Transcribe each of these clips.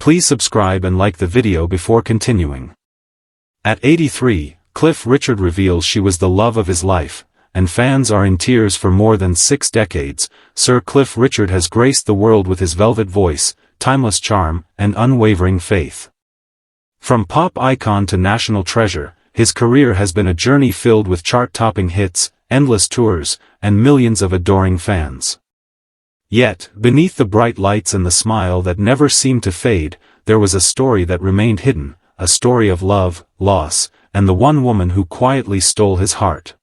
Please subscribe and like the video before continuing. At 83, Cliff Richard reveals she was the love of his life, and fans are in tears for more than 6 decades. Sir Cliff Richard has graced the world with his velvet voice, timeless charm, and unwavering faith. From pop icon to national treasure, his career has been a journey filled with chart-topping hits, endless tours, and millions of adoring fans. Yet, beneath the bright lights and the smile that never seemed to fade, there was a story that remained hidden, a story of love, loss, and the one woman who quietly stole his heart.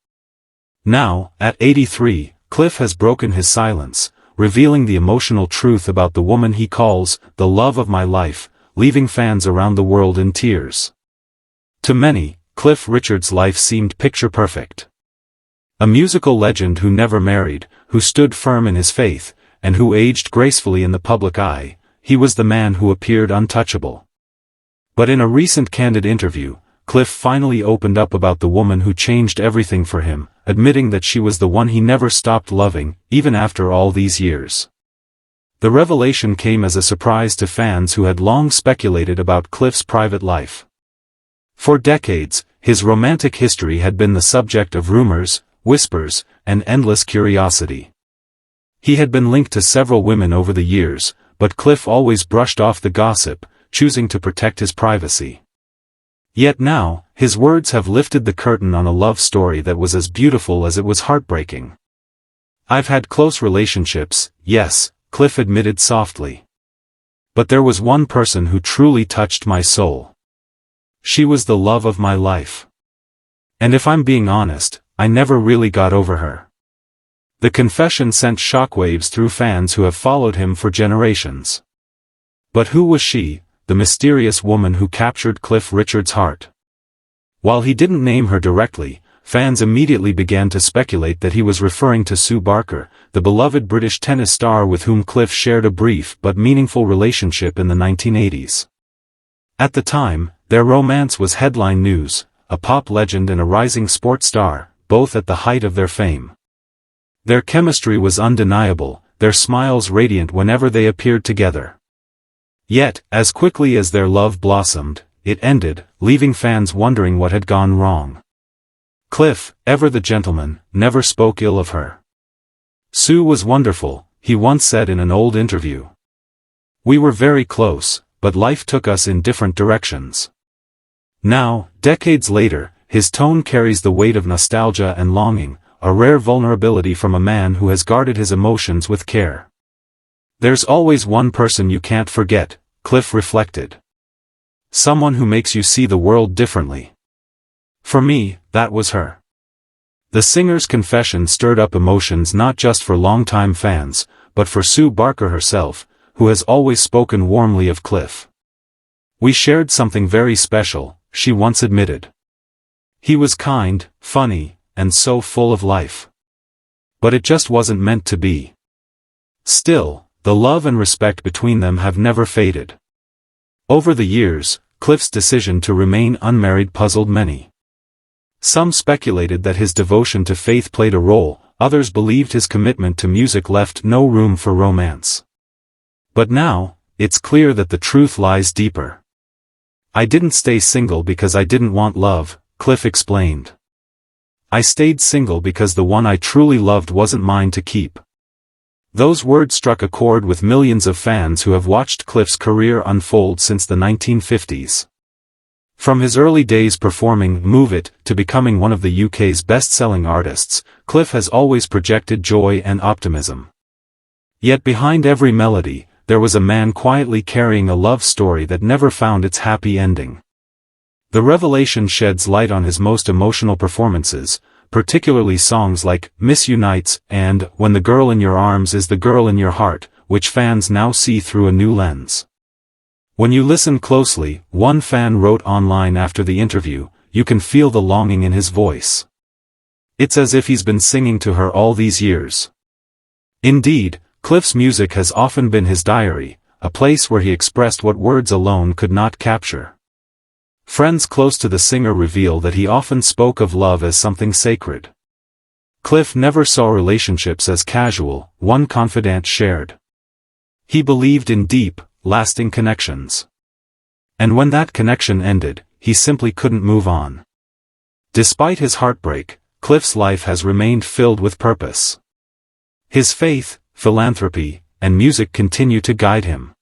Now, at 83, Cliff has broken his silence, revealing the emotional truth about the woman he calls the love of my life, leaving fans around the world in tears. To many, Cliff Richard's life seemed picture-perfect. A musical legend who never married, who stood firm in his faith, and who aged gracefully in the public eye, he was the man who appeared untouchable. But in a recent candid interview, Cliff finally opened up about the woman who changed everything for him, admitting that she was the one he never stopped loving, even after all these years. The revelation came as a surprise to fans who had long speculated about Cliff's private life. For decades, his romantic history had been the subject of rumors, whispers, and endless curiosity. He had been linked to several women over the years, but Cliff always brushed off the gossip, choosing to protect his privacy. Yet now, his words have lifted the curtain on a love story that was as beautiful as it was heartbreaking. I've had close relationships, yes, Cliff admitted softly. But there was one person who truly touched my soul. She was the love of my life. And if I'm being honest, I never really got over her. The confession sent shockwaves through fans who have followed him for generations. But who was she, the mysterious woman who captured Cliff Richard's heart? While he didn't name her directly, fans immediately began to speculate that he was referring to Sue Barker, the beloved British tennis star with whom Cliff shared a brief but meaningful relationship in the 1980s. At the time, their romance was headline news, a pop legend and a rising sports star, both at the height of their fame. Their chemistry was undeniable, their smiles radiant whenever they appeared together. Yet, as quickly as their love blossomed, it ended, leaving fans wondering what had gone wrong. Cliff, ever the gentleman, never spoke ill of her. Sue was wonderful, he once said in an old interview. We were very close, but life took us in different directions. Now, decades later, his tone carries the weight of nostalgia and longing, a rare vulnerability from a man who has guarded his emotions with care. There's always one person you can't forget, Cliff reflected. Someone who makes you see the world differently. For me, that was her. The singer's confession stirred up emotions not just for longtime fans, but for Sue Barker herself, who has always spoken warmly of Cliff. We shared something very special, she once admitted. He was kind, funny, and so full of life. But it just wasn't meant to be. Still, the love and respect between them have never faded. Over the years, Cliff's decision to remain unmarried puzzled many. Some speculated that his devotion to faith played a role, others believed his commitment to music left no room for romance. But now, it's clear that the truth lies deeper. I didn't stay single because I didn't want love, Cliff explained. I stayed single because the one I truly loved wasn't mine to keep. Those words struck a chord with millions of fans who have watched Cliff's career unfold since the 1950s. From his early days performing Move It to becoming one of the UK's best-selling artists, Cliff has always projected joy and optimism. Yet behind every melody, there was a man quietly carrying a love story that never found its happy ending. The revelation sheds light on his most emotional performances, particularly songs like Miss You Nights and When the Girl in Your Arms is the Girl in Your Heart, which fans now see through a new lens. When you listen closely, one fan wrote online after the interview, you can feel the longing in his voice. It's as if he's been singing to her all these years. Indeed, Cliff's music has often been his diary, a place where he expressed what words alone could not capture. Friends close to the singer reveal that he often spoke of love as something sacred. Cliff never saw relationships as casual, one confidant shared. He believed in deep, lasting connections. And when that connection ended, he simply couldn't move on. Despite his heartbreak, Cliff's life has remained filled with purpose. His faith, philanthropy, and music continue to guide him.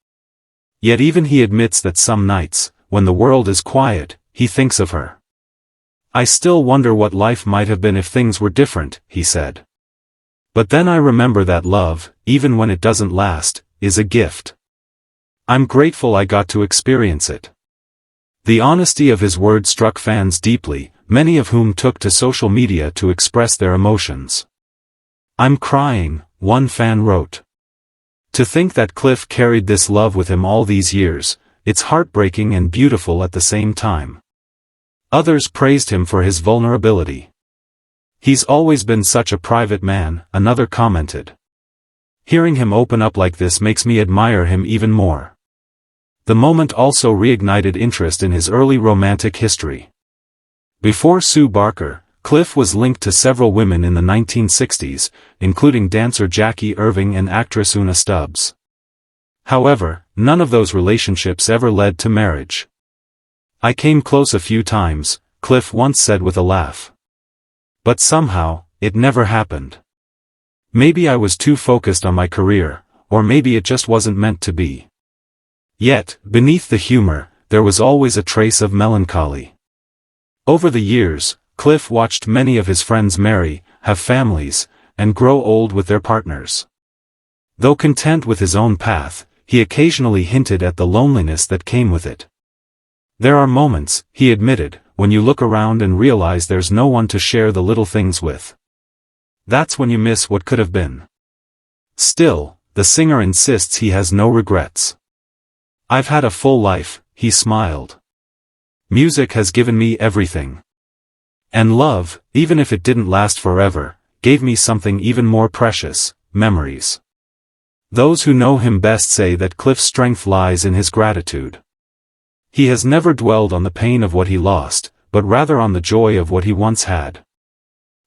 Yet even he admits that some nights, when the world is quiet, he thinks of her. "I still wonder what life might have been if things were different," he said. "But then I remember that love, even when it doesn't last, is a gift. I'm grateful I got to experience it." The honesty of his words struck fans deeply, many of whom took to social media to express their emotions. "I'm crying," one fan wrote. "To think that Cliff carried this love with him all these years, it's heartbreaking and beautiful at the same time." Others praised him for his vulnerability. "He's always been such a private man," another commented. "Hearing him open up like this makes me admire him even more." The moment also reignited interest in his early romantic history. Before Sue Barker, Cliff was linked to several women in the 1960s, including dancer Jackie Irving and actress Una Stubbs. However, none of those relationships ever led to marriage. "I came close a few times," Cliff once said with a laugh. "But somehow, it never happened. Maybe I was too focused on my career, or maybe it just wasn't meant to be." Yet, beneath the humor, there was always a trace of melancholy. Over the years, Cliff watched many of his friends marry, have families, and grow old with their partners. Though content with his own path, he occasionally hinted at the loneliness that came with it. "There are moments," he admitted, "when you look around and realize there's no one to share the little things with. That's when you miss what could have been." Still, the singer insists he has no regrets. "I've had a full life," he smiled. "Music has given me everything. And love, even if it didn't last forever, gave me something even more precious, memories." Those who know him best say that Cliff's strength lies in his gratitude. He has never dwelled on the pain of what he lost, but rather on the joy of what he once had.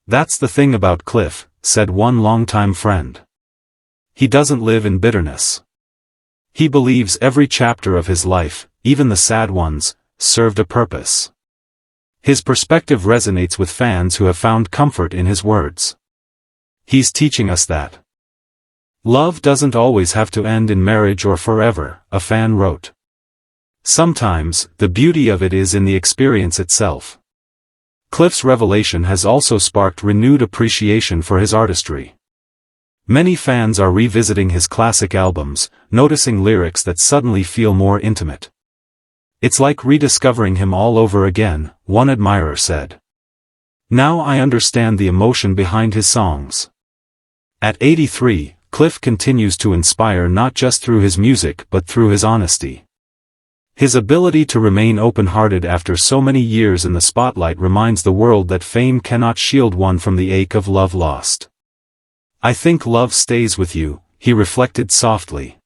"That's the thing about Cliff," said one longtime friend. "He doesn't live in bitterness. He believes every chapter of his life, even the sad ones, served a purpose." His perspective resonates with fans who have found comfort in his words. "He's teaching us that love doesn't always have to end in marriage or forever," a fan wrote. "Sometimes, the beauty of it is in the experience itself." Cliff's revelation has also sparked renewed appreciation for his artistry. Many fans are revisiting his classic albums, noticing lyrics that suddenly feel more intimate. "It's like rediscovering him all over again," one admirer said. "Now I understand the emotion behind his songs." At 83, Cliff continues to inspire not just through his music but through his honesty. His ability to remain open-hearted after so many years in the spotlight reminds the world that fame cannot shield one from the ache of love lost. "I think love stays with you," he reflected softly.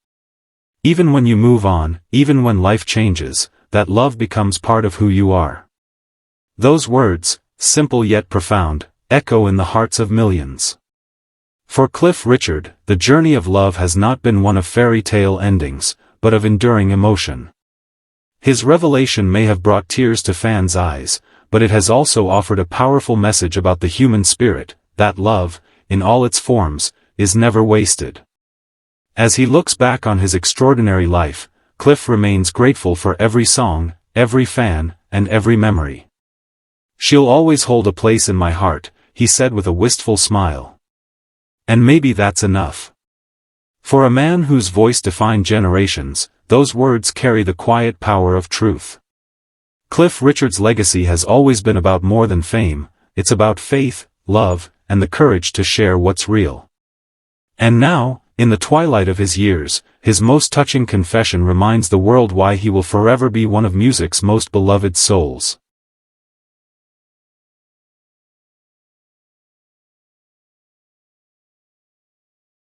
"Even when you move on, even when life changes, that love becomes part of who you are." Those words, simple yet profound, echo in the hearts of millions. For Cliff Richard, the journey of love has not been one of fairy tale endings, but of enduring emotion. His revelation may have brought tears to fans' eyes, but it has also offered a powerful message about the human spirit, that love, in all its forms, is never wasted. As he looks back on his extraordinary life, Cliff remains grateful for every song, every fan, and every memory. "She'll always hold a place in my heart," he said with a wistful smile. And maybe that's enough. For a man whose voice defined generations, those words carry the quiet power of truth. Cliff Richard's legacy has always been about more than fame, it's about faith, love, and the courage to share what's real. And now, in the twilight of his years, his most touching confession reminds the world why he will forever be one of music's most beloved souls.